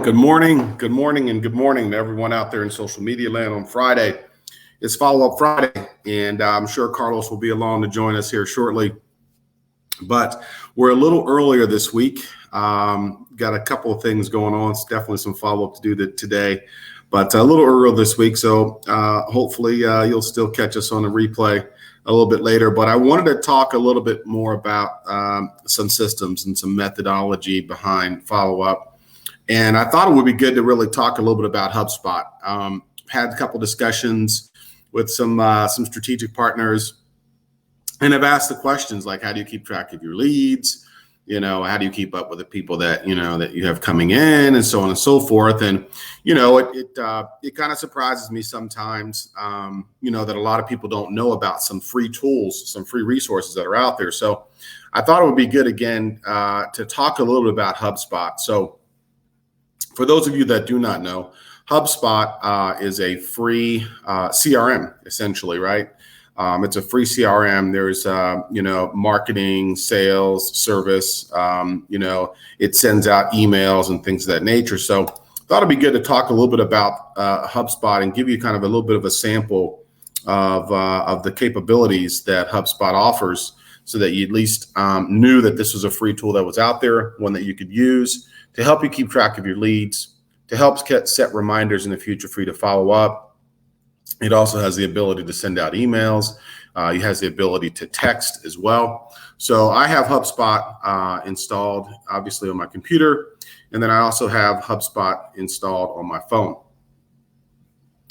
Good morning, and good morning to everyone out there in social media land on Friday. It's Follow-Up Friday, and I'm sure Carlos will be along to join us here shortly. But we're a little earlier this week. Got a couple of things going on. It's definitely some follow-up to do today, but a little earlier this week. So hopefully you'll still catch us on the replay a little bit later. But I wanted to talk a little bit more about some systems and some methodology behind follow-up. And I thought it would be good to really talk a little bit about HubSpot. Had a couple discussions with some strategic partners, and I've asked the questions like, how do you keep track of your leads? How do you keep up with the people that you have coming in, and so on and so forth. And it kind of surprises me sometimes, that a lot of people don't know about some free tools, some free resources that are out there. So I thought it would be good again to talk a little bit about HubSpot. So for those of you that do not know, HubSpot is a free CRM, essentially, right? It's a free CRM. There's, marketing, sales, service. It sends out emails and things of that nature. So thought it'd be good to talk a little bit about HubSpot and give you kind of a little bit of a sample of the capabilities that HubSpot offers, so that you at least knew that this was a free tool that was out there, one that you could use to help you keep track of your leads, to help set reminders in the future for you to follow up. It also has the ability to send out emails. It has the ability to text as well. So I have HubSpot installed, obviously, on my computer. And then I also have HubSpot installed on my phone.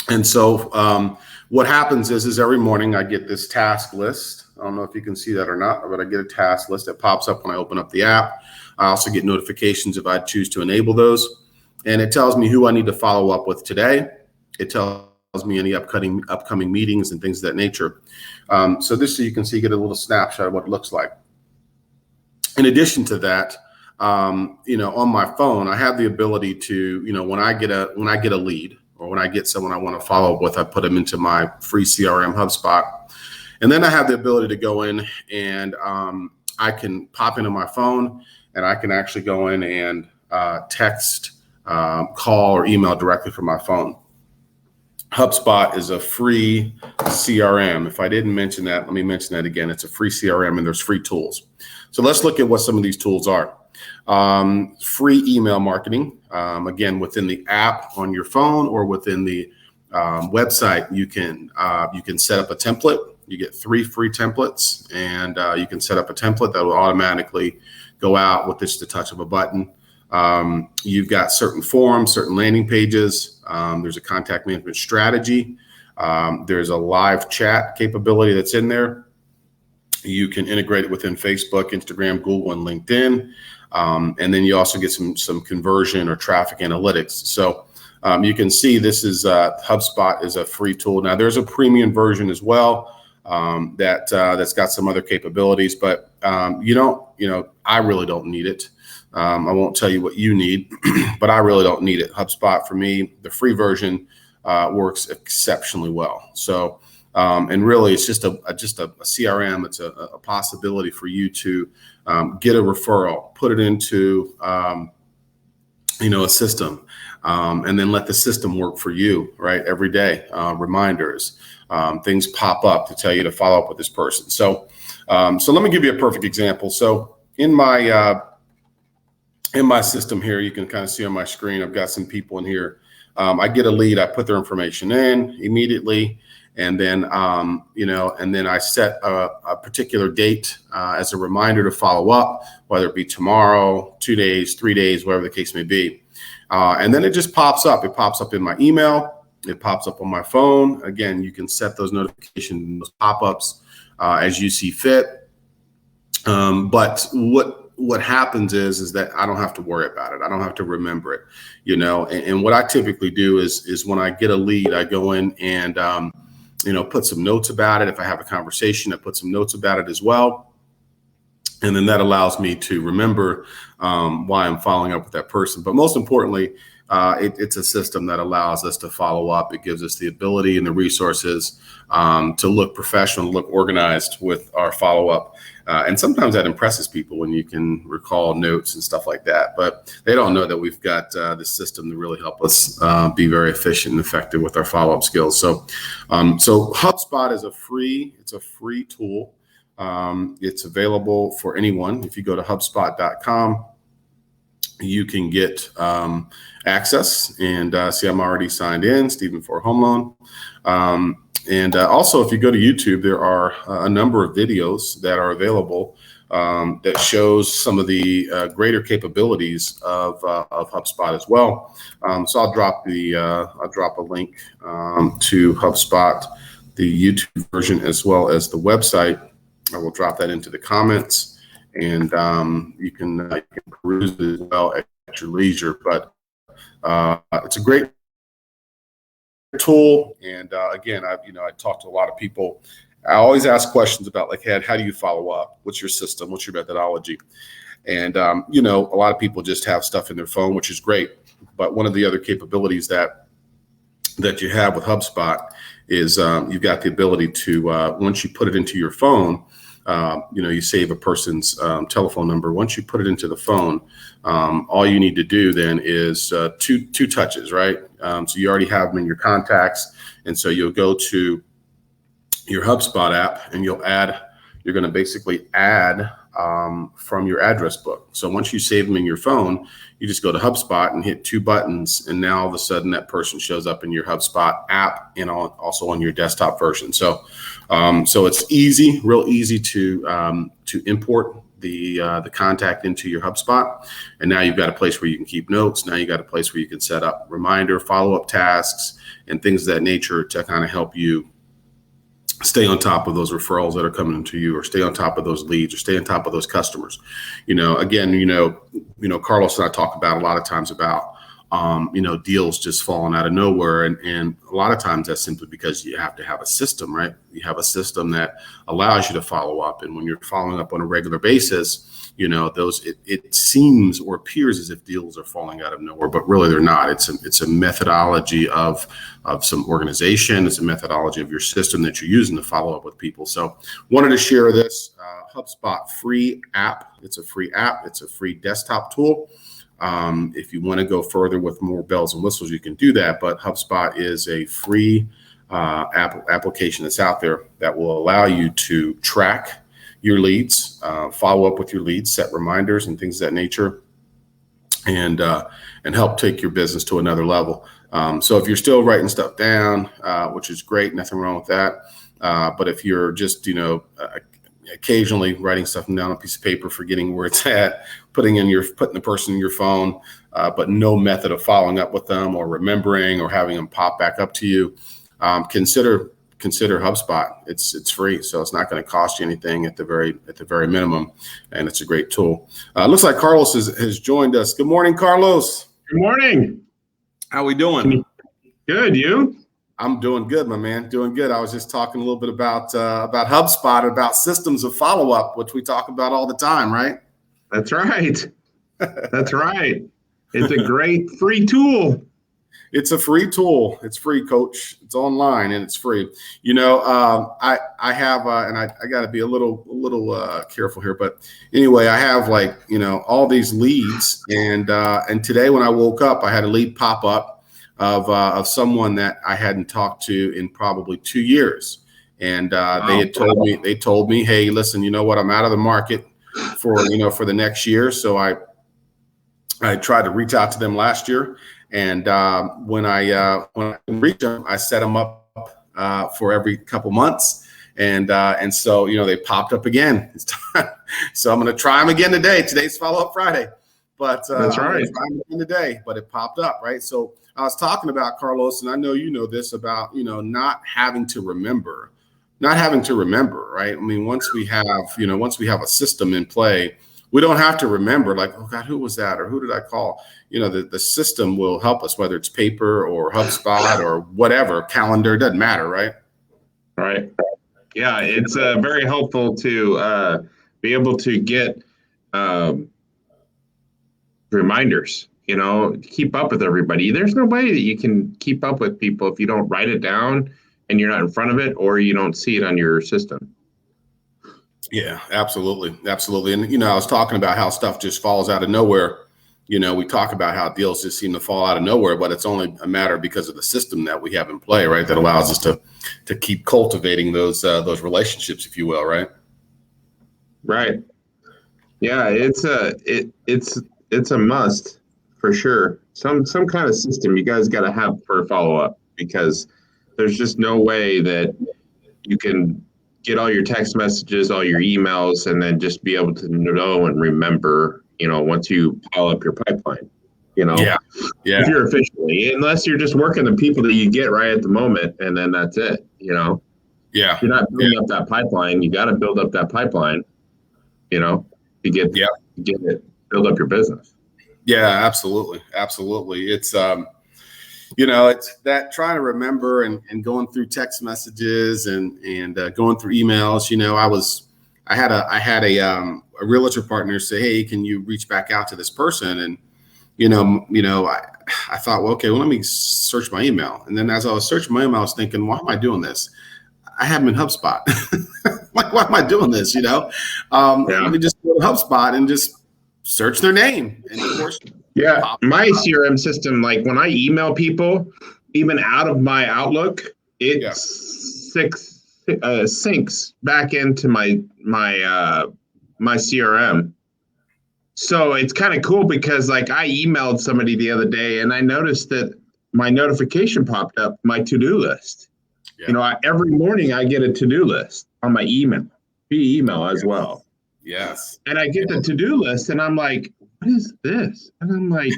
And so what happens is every morning I get this task list. I don't know if you can see that or not, but I get a task list that pops up when I open up the app. I also get notifications if I choose to enable those. And it tells me who I need to follow up with today. It tells me any upcoming meetings and things of that nature. So this, so you can see, get a little snapshot of what it looks like. In addition to that, on my phone, I have the ability to, when I get a lead, or when I get someone I want to follow up with, I put them into my free CRM HubSpot. And then I have the ability to go in and I can pop into my phone, and I can actually go in and text, call, or email directly from my phone. HubSpot is a free CRM. If I didn't mention that, let me mention that again. It's a free CRM, and there's free tools. So let's look at what some of these tools are. Free email marketing. Again, within the app on your phone or within the website, you can set up a template. You get 3 free templates, and you can set up a template that will automatically go out with just the touch of a button. You've got certain forms, certain landing pages. There's a contact management strategy. There's a live chat capability that's in there. You can integrate it within Facebook, Instagram, Google, and LinkedIn. And then you also get some conversion or traffic analytics. So you can see this is HubSpot is a free tool. Now there's a premium version as well that's got some other capabilities, but I really don't need it. I won't tell you what you need, but I really don't need it. HubSpot, for me, the free version works exceptionally well. So, and really, it's just a CRM. It's a possibility for you to get a referral, put it into a system, and then let the system work for you, right? Every day, reminders, things pop up to tell you to follow up with this person. So let me give you a perfect example. So in my system here, you can kind of see on my screen, I've got some people in here. I get a lead, I put their information in immediately, and then and then I set a particular date as a reminder to follow up, whether it be tomorrow, 2 days, 3 days, whatever the case may be. And then it just pops up. It pops up in my email. It pops up on my phone. Again, you can set those notifications, those pop-ups as you see fit. But what happens is that I don't have to worry about it. I don't have to remember it, and what I typically do is when I get a lead, I go in and, put some notes about it. If I have a conversation, I put some notes about it as well. And then that allows me to remember why I'm following up with that person. But most importantly, It's a system that allows us to follow up. It gives us the ability and the resources to look professional, look organized with our follow up. And sometimes that impresses people when you can recall notes and stuff like that. But they don't know that we've got this system to really help us be very efficient and effective with our follow up skills. So HubSpot is a free tool. It's available for anyone. If you go to HubSpot.com, you can get access and see I'm already signed in, Stephen for Home Loan. And also, if you go to YouTube, there are a number of videos that are available that shows some of the greater capabilities of HubSpot as well. So I'll drop a link to HubSpot, the YouTube version, as well as the website. I will drop that into the comments, and you can peruse it as well at your leisure. But it's a great tool, and again, I talk to a lot of people. I always ask questions about, like, hey, how do you follow up? What's your system? What's your methodology? And a lot of people just have stuff in their phone, which is great. But one of the other capabilities that you have with HubSpot is you've got the ability to once you put it into your phone, you save a person's telephone number. Once you put it into the phone, all you need to do then is two touches, right? So you already have them in your contacts, and so you'll go to your HubSpot app, and you're going to basically add from your address book. So once you save them in your phone, you just go to HubSpot and hit two buttons, and now all of a sudden that person shows up in your HubSpot app and also on your desktop version. So it's easy, real easy to import the contact into your HubSpot, and now you've got a place where you can keep notes. Now you got a place where you can set up reminder, follow-up tasks, and things of that nature to kind of help you stay on top of those referrals that are coming into you, or stay on top of those leads, or stay on top of those customers. Carlos and I talk about a lot of times about, deals just falling out of nowhere. And a lot of times that's simply because you have to have a system, right? You have a system that allows you to follow up. And when you're following up on a regular basis, it seems or appears as if deals are falling out of nowhere, but really they're not. It's a methodology of some organization. It's a methodology of your system that you're using to follow up with people. So wanted to share this HubSpot free app. It's a free app. It's a free desktop tool. If you want to go further with more bells and whistles, you can do that. But HubSpot is a free application that's out there that will allow you to track your leads, follow up with your leads, set reminders and things of that nature, and help take your business to another level. So if you're still writing stuff down, which is great, nothing wrong with that. But if you're just, occasionally writing stuff down on a piece of paper, forgetting where it's at, putting the person in your phone, but no method of following up with them or remembering or having them pop back up to you, consider HubSpot. It's free, so it's not going to cost you anything at the very minimum, and it's a great tool. Looks like Carlos has joined us. Good morning, Carlos. Good morning. How we doing? Good. You? I'm doing good, my man. Doing good. I was just talking a little bit about HubSpot, about systems of follow-up, which we talk about all the time, right? That's right. That's right. It's a great free tool. It's a free tool. It's free, Coach. It's online and it's free. I have, and I got to be a little careful here, but anyway, I have all these leads, and today when I woke up, I had a lead pop up of someone that I hadn't talked to in probably 2 years, and they told me, hey, listen, you know what? I'm out of the market for the next year, so I tried to reach out to them last year. And when I reached them, I set them up for every couple months, and so they popped up again. It's time. So I'm going to try them again today. Today's Follow-Up Friday, but that's right. I'm going to try them again today. But it popped up, right? So I was talking about, Carlos, and I know you know this about not having to remember, right? I mean, once we have a system in play, we don't have to remember, like, oh God, who was that, or who did I call? The system will help us, whether it's paper or HubSpot or whatever, calendar, doesn't matter, right? Right. Yeah, it's very helpful to be able to get reminders to keep up with everybody. There's no way that you can keep up with people if you don't write it down and you're not in front of it, or you don't see it on your system. Yeah, absolutely. Absolutely. And, I was talking about how stuff just falls out of nowhere. We talk about how deals just seem to fall out of nowhere, but it's only a matter because of the system that we have in play, right? That allows us to keep cultivating those relationships, if you will, right? Right. Yeah, it's a must for sure. Some kind of system you guys got to have for follow up, because there's just no way that you can get all your text messages, all your emails, and then just be able to know and remember, once you pile up your pipeline, Yeah. if you're efficiently, unless you're just working the people that you get right at the moment, and then that's it, Yeah. If you're not building up that pipeline, you got to build up that pipeline, to get it, build up your business. Yeah, absolutely. Absolutely. It's, it's that trying to remember and going through text messages and going through emails. I had a realtor partner say, hey, can you reach back out to this person? And, I thought, well, okay, well, let me search my email. And then as I was searching my email, I was thinking, why am I doing this? I have them in HubSpot. Like, why am I doing this? Let me just go to HubSpot and just search their name. And of course, my CRM system, like when I email people, even out of my Outlook, it syncs back into my CRM. So it's kind of cool because like I emailed somebody the other day and I noticed that my notification popped up, my to-do list. Yeah. Every morning I get a to-do list on my email, via email as well. Yes. And I get the to-do list and I'm like, what is this? And I'm like,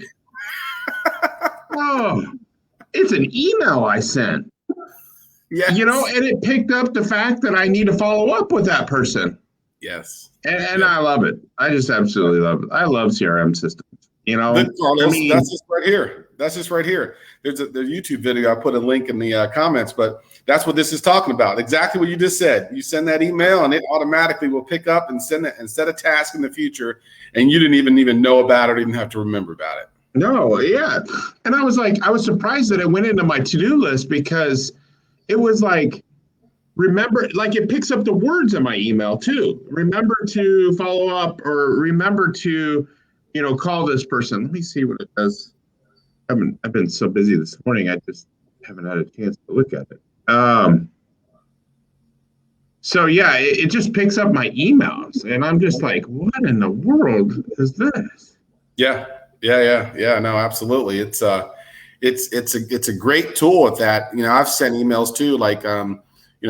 oh, it's an email I sent. Yes. And it picked up the fact that I need to follow up with that person. Yes. And I love it. I just absolutely love it. I love CRM systems. Carlos, that's just right here. There's a YouTube video. I put a link in the comments, but that's what this is talking about. Exactly what you just said. You send that email and it automatically will pick up and send it and set a task in the future. And you didn't even know about it or even have to remember about it. No, yeah. And I was surprised that it went into my to-do list because it was like, remember, like it picks up the words in my email too. Remember to follow up, or remember to, call this person. Let me see what it does. I've been so busy this morning, I just haven't had a chance to look at it. So yeah, it just picks up my emails, and I'm just like, what in the world is this? Yeah. No, absolutely. It's a great tool at that. I've sent emails too, like,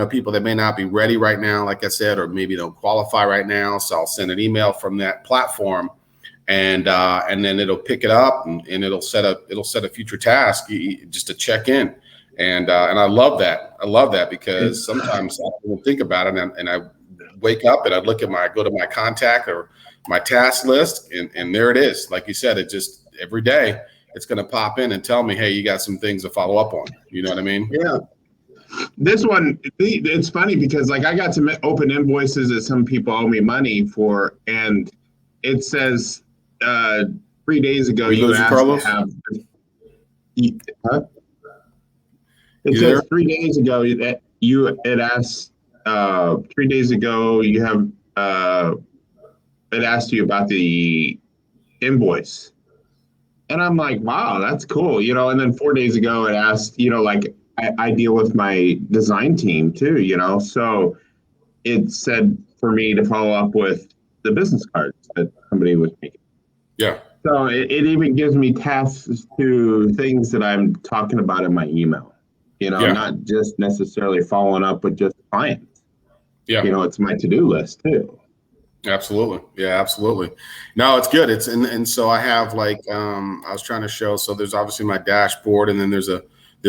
people that may not be ready right now, like I said, or maybe don't qualify right now. So I'll send an email from that platform, and then it'll pick it up and it'll set a future task just to check in. And I love that. I love that because sometimes I don't think about it, and I wake up and I go to my contact or my task list, and there it is. Like you said, it just every day it's going to pop in and tell me, hey, you got some things to follow up on. You know what I mean? Yeah. This one, it's funny because like I got some open invoices that some people owe me money for, and it says 3 days ago you asked Carlos? to have. Huh? It says 3 days ago that you had asked. 3 days ago you have it asked you about the invoice, and I'm like, wow, that's cool, And then 4 days ago it asked, like. I deal with my design team too, so it said for me to follow up with the business cards that somebody was making. Yeah. So it even gives me tasks to things that I'm talking about in my email, not just necessarily following up with just clients. Yeah. It's my to-do list too. Absolutely. Yeah, absolutely. No, it's good. And so I have like, I was trying to show, so there's obviously my dashboard, and then there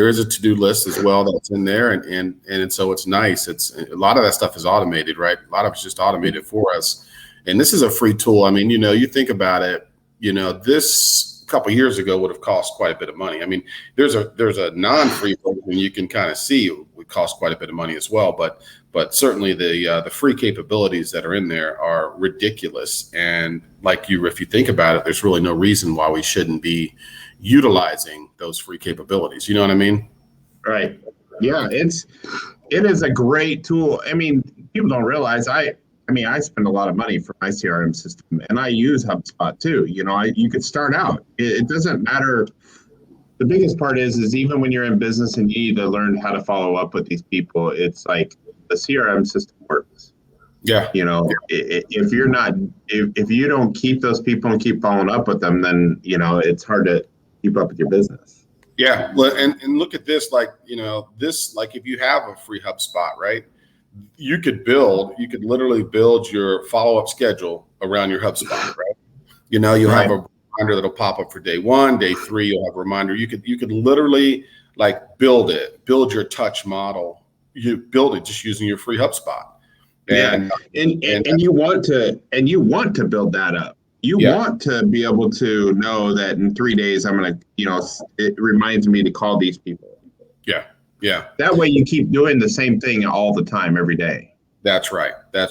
is a to-do list as well that's in there. And so it's nice. It's a lot of that stuff is automated, right? A lot of it's just automated for us. And this is a free tool. I mean, you think about it, this a couple of years ago would have cost quite a bit of money. I mean, there's a non-free version you can kind of see would cost quite a bit of money as well, but certainly the free capabilities that are in there are ridiculous. And if you think about it, there's really no reason why we shouldn't be utilizing those free capabilities. You know what I mean? Right. Yeah, it is a great tool. I mean, people don't realize I spend a lot of money for my CRM system, and I use HubSpot too. You could start out. It doesn't matter. The biggest part is even when you're in business and you need to learn how to follow up with these people, it's like the CRM system works. Yeah. If you're not, if you don't keep those people and keep following up with them, then, it's hard to keep up with your business. Yeah. Well, and look at this, if you have a free HubSpot, right? You could literally build your follow-up schedule around your HubSpot, right? You'll have a reminder that'll pop up for day 1, day 3, you'll have a reminder. You could literally build your touch model. You build it just using your free HubSpot. And you want to build that up. You want to be able to know that in 3 days, I'm going to, it reminds me to call these people. Yeah. Yeah. That way you keep doing the same thing all the time, every day. That's right. You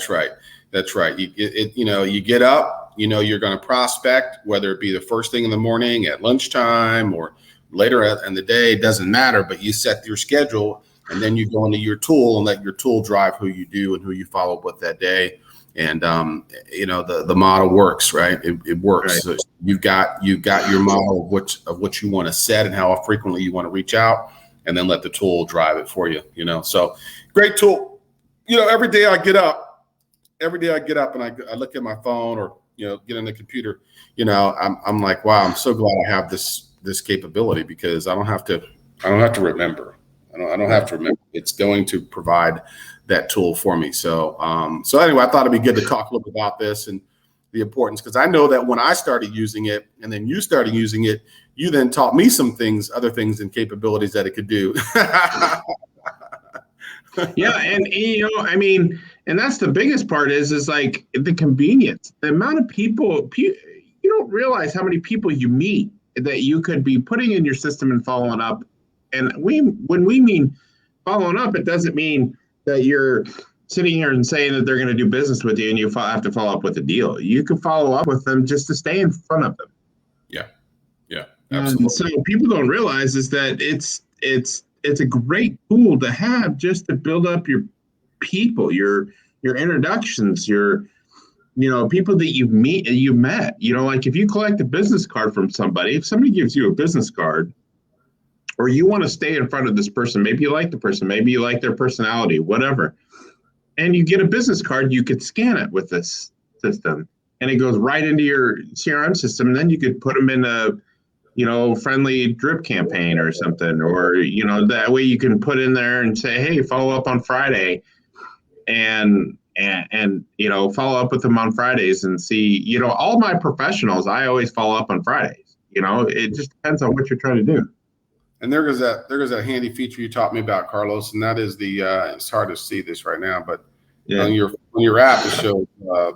get up, you're going to prospect, whether it be the first thing in the morning, at lunchtime, or later in the day, it doesn't matter, but you set your schedule, and then you go into your tool and let your tool drive who you do and who you follow up with that day. And, the model works, right? It works. Right. So you've got your model of what you want to set and how frequently you want to reach out, and then let the tool drive it for you, So great tool. Every day I get up and I look at my phone or, get on the computer, I'm like, wow, I'm so glad I have this capability, because I don't have to remember. I don't have to remember. It's going to provide that tool for me. So anyway, I thought it'd be good to talk a little bit about this and the importance, because I know that when I started using it and then you started using it, you then taught me some things, other things and capabilities that it could do. Yeah. And, and that's the biggest part is like the convenience, the amount of people, you don't realize how many people you meet that you could be putting in your system and following up. And when we mean following up, it doesn't mean that you're sitting here and saying that they're going to do business with you and you have to follow up with a deal. You can follow up with them just to stay in front of them. Yeah. Yeah. Absolutely. So people don't realize is that it's a great tool to have just to build up your people, your introductions, your people that you met. Like if you collect a business card from somebody, if somebody gives you a business card, or you want to stay in front of this person, maybe you like the person, maybe you like their personality, whatever, and you get a business card, you could scan it with this system, and it goes right into your CRM system, and then you could put them in a friendly drip campaign or something, or that way you can put in there and say, hey, follow up on Friday, and follow up with them on Fridays and see, all my professionals, I always follow up on Fridays. It just depends on what you're trying to do. And there goes that handy feature you taught me about, Carlos, and that is it's hard to see this right now, but on your app, it shows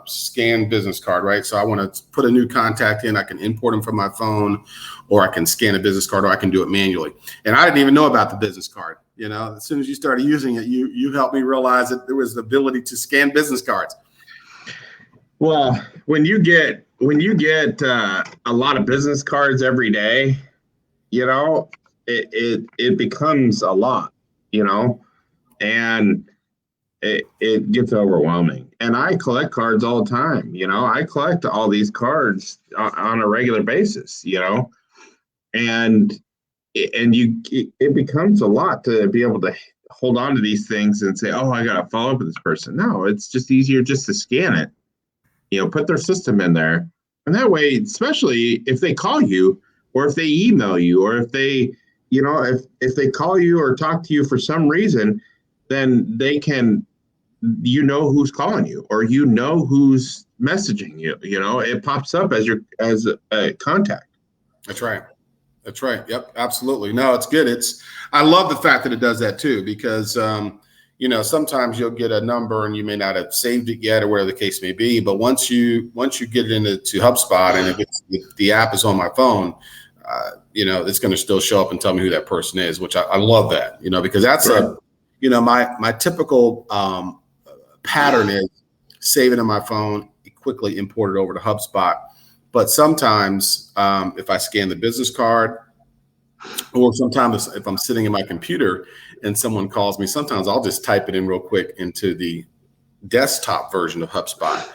scan business card, right? So I want to put a new contact in. I can import them from my phone, or I can scan a business card, or I can do it manually. And I didn't even know about the business card. As soon as you started using it, you helped me realize that there was the ability to scan business cards. Well, when you get a lot of business cards every day, it becomes a lot, and it gets overwhelming. And I collect cards all the time. I collect all these cards on a regular basis, and it becomes a lot to be able to hold on to these things and say, oh, I got to follow up with this person. No, it's just easier just to scan it, put their system in there. And that way, especially if they call you, or if they email you, or if they, if they call you or talk to you for some reason, then they can, who's calling you, or who's messaging you. It pops up as a contact. That's right. Yep, absolutely. No, it's good. I love the fact that it does that too, because sometimes you'll get a number and you may not have saved it yet or whatever the case may be. But once you get it into HubSpot and if the app is on my phone, it's going to still show up and tell me who that person is, which I love that, because that's my typical pattern is save it on my phone, quickly import it over to HubSpot. But sometimes if I scan the business card, or sometimes if I'm sitting in my computer and someone calls me, sometimes I'll just type it in real quick into the desktop version of HubSpot.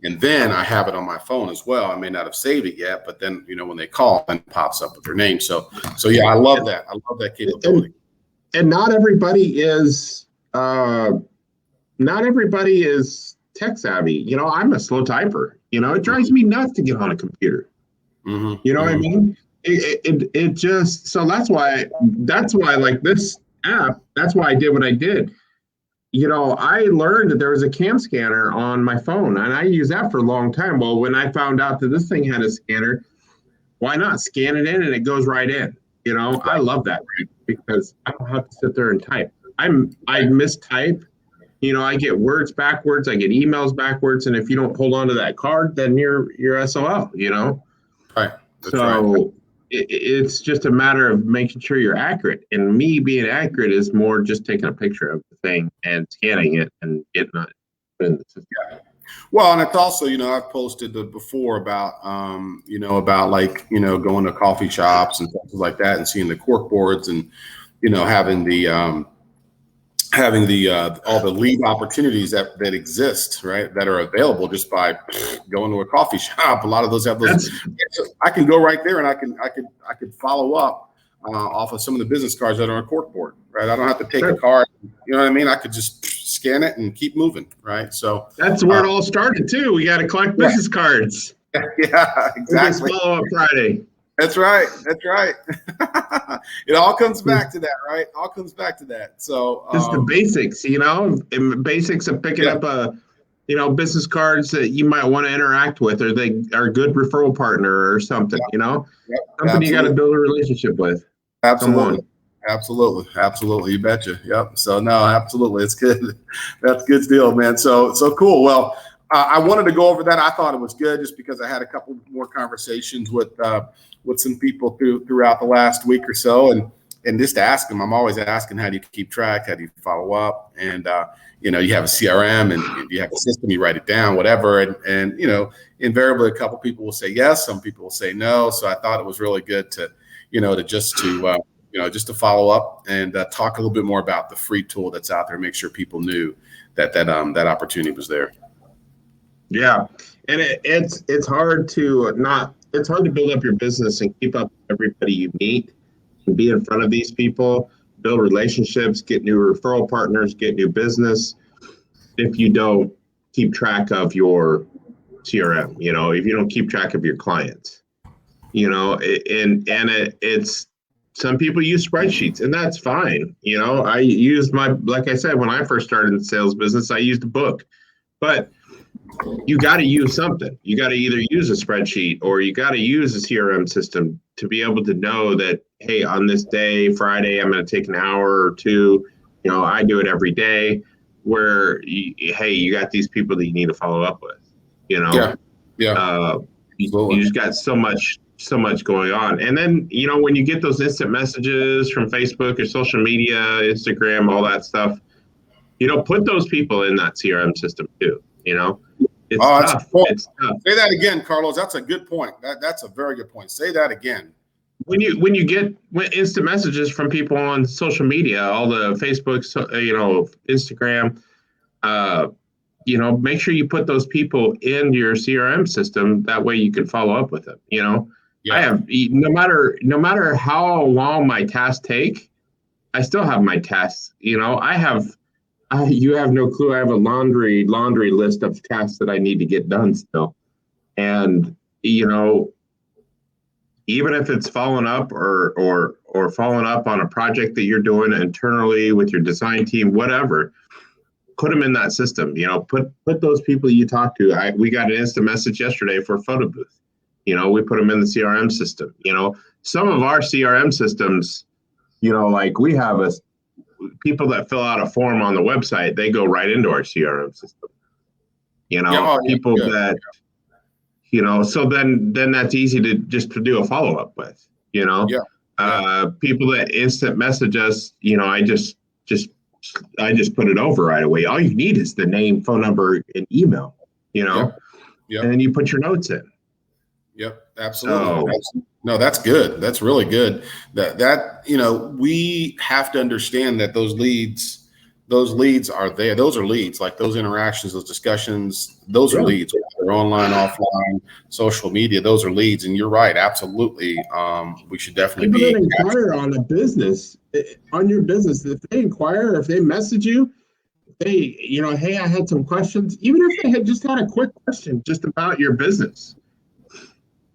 And then I have it on my phone as well. I may not have saved it yet, but then, when they call, then it pops up with their name. So yeah, I love that. I love that capability. And not everybody is tech savvy. I'm a slow typer. It drives me nuts to get on a computer. Mm-hmm. You know what I mean? It just, so that's why like this app, that's why I did what I did. I learned that there was a cam scanner on my phone and I used that for a long time. Well, when I found out that this thing had a scanner, why not scan it in and it goes right in? I love that because I don't have to sit there and type. I mistype. I get words backwards, I get emails backwards, and if you don't hold on to that card, then you're SOL. Right. That's so right. It's just a matter of making sure you're accurate. And me being accurate is more just taking a picture of the thing and scanning it and getting it in the system. Yeah. Well, and it's also, I've posted before about, about like, going to coffee shops and things like that and seeing the cork boards and, having the all the lead opportunities that exist, right, that are available just by going to a coffee shop. A lot of those have those. I can go right there and I could follow up off of some of the business cards that are on a cork board, right? I don't have to take a card. You know what I mean? I could just scan it and keep moving, right? So that's where it all started too. We got to collect business cards. Yeah, exactly. Follow-up Friday. That's right. It all comes back to that, right? All comes back to that. So just the basics, and basics of picking up business cards that you might want to interact with, or they are a good referral partner or something, something you got to build a relationship with. Absolutely. Absolutely. You betcha. Yep. So no, absolutely. It's good. That's a good deal, man. So cool. Well, I wanted to go over that. I thought it was good just because I had a couple more conversations with some people throughout the last week or so, and just to ask them. I'm always asking, how do you keep track? How do you follow up? And you have a CRM and you have a system, you write it down, whatever. And invariably, a couple people will say yes, some people will say no. So I thought it was really good to just to follow up and talk a little bit more about the free tool that's out there, make sure people knew that opportunity was there. Yeah, and it's hard to build up your business and keep up with everybody you meet and be in front of these people, build relationships, get new referral partners, get new business. If you don't keep track of your CRM, if you don't keep track of your clients, it's some people use spreadsheets and that's fine. I used like I said, when I first started in the sales business, I used a book, but you got to use something. You got to either use a spreadsheet or you got to use a CRM system to be able to know that, hey, on this day, Friday, I'm going to take an hour or two. I do it every day where, hey, you got these people that you need to follow up with, Yeah. You just got so much going on. And then, when you get those instant messages from Facebook or social media, Instagram, all that stuff, put those people in that CRM system too, It's tough. It's tough. Say that again, Carlos. That's a good point. That's a very good point. Say that again. When you get instant messages from people on social media, all the Facebook, Instagram, make sure you put those people in your CRM system. That way you can follow up with them. Yeah. I have, no matter how long my tasks take, I still have my tasks. You have no clue. I have a laundry list of tasks that I need to get done still. And, even if it's following up or following up on a project that you're doing internally with your design team, whatever, put them in that system. Put those people you talk to. We got an instant message yesterday for a photo booth. We put them in the CRM system. Some of our CRM systems, like we have people that fill out a form on the website, they go right into our CRM system. People that, so then that's easy to do a follow-up with, people that instant message us, I just put it over right away. All you need is the name, phone number, and email, and then you put your notes in. Yep, absolutely. No, that's good. That's really good. That we have to understand that those leads are there. Those are leads, like those interactions, those discussions, those are leads. They're online, offline, social media, those are leads. And you're right, absolutely. We should definitely people that inquire on a business, on your business, if they inquire, if they message you, hey, I had some questions, even if they had just had a quick question just about your business.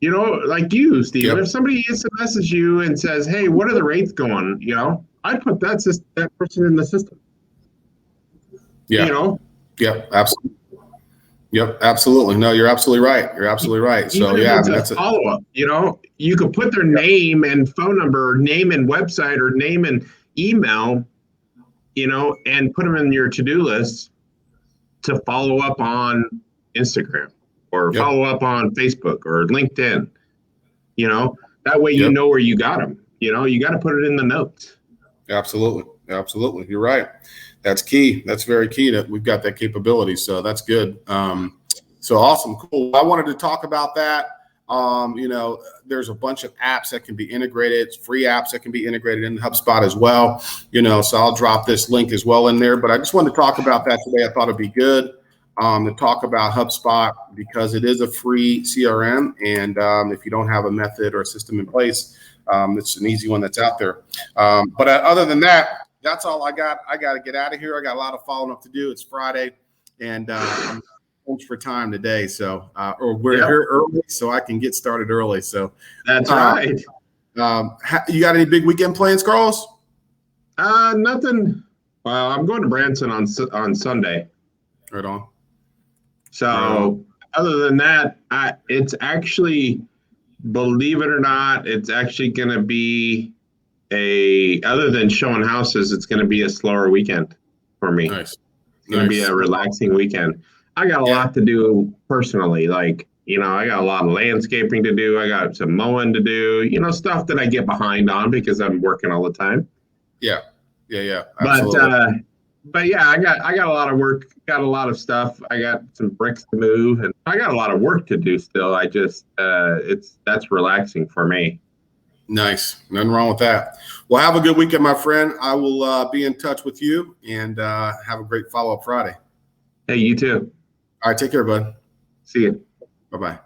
Like you, Steven, if somebody is to message you and says, hey, what are the rates going? I'd put that person in the system. Yeah. Yep. Absolutely. Yep. Absolutely. No, you're absolutely right. You're absolutely right. So that's a follow-up. You could put their name and phone number, name and website, or name and email, and put them in your to-do list to follow up on Instagram. Or follow up on Facebook or LinkedIn, that way you know where you got them. You got to put it in the notes. Absolutely. Absolutely. You're right. That's key. That's very key that we've got that capability. So that's good. So awesome. Cool. I wanted to talk about that. There's a bunch of apps that can be integrated, free apps that can be integrated in HubSpot as well. So I'll drop this link as well in there, but I just wanted to talk about that today. I thought it'd be good. To talk about HubSpot because it is a free CRM. And if you don't have a method or a system in place, it's an easy one that's out there. But other than that, that's all I got. I got to get out of here. I got a lot of following up to do. It's Friday and I'm punched for time today. So, we're here early so I can get started early. So that's right. You got any big weekend plans, Carlos? Nothing. Well, I'm going to Branson on Sunday. Right on. So other than that, it's actually, believe it or not, it's actually going to be other than showing houses, it's going to be a slower weekend for me. Nice. It's going to be a relaxing weekend. I got a lot to do personally. Like, I got a lot of landscaping to do. I got some mowing to do, stuff that I get behind on because I'm working all the time. Yeah. Absolutely. But yeah, I got a lot of work, got a lot of stuff. I got some bricks to move, and I got a lot of work to do still. I just that's relaxing for me. Nice. Nothing wrong with that. Well, have a good weekend, my friend. I will be in touch with you and have a great follow-up Friday. Hey, you too. All right, take care, bud. See you. Bye-bye.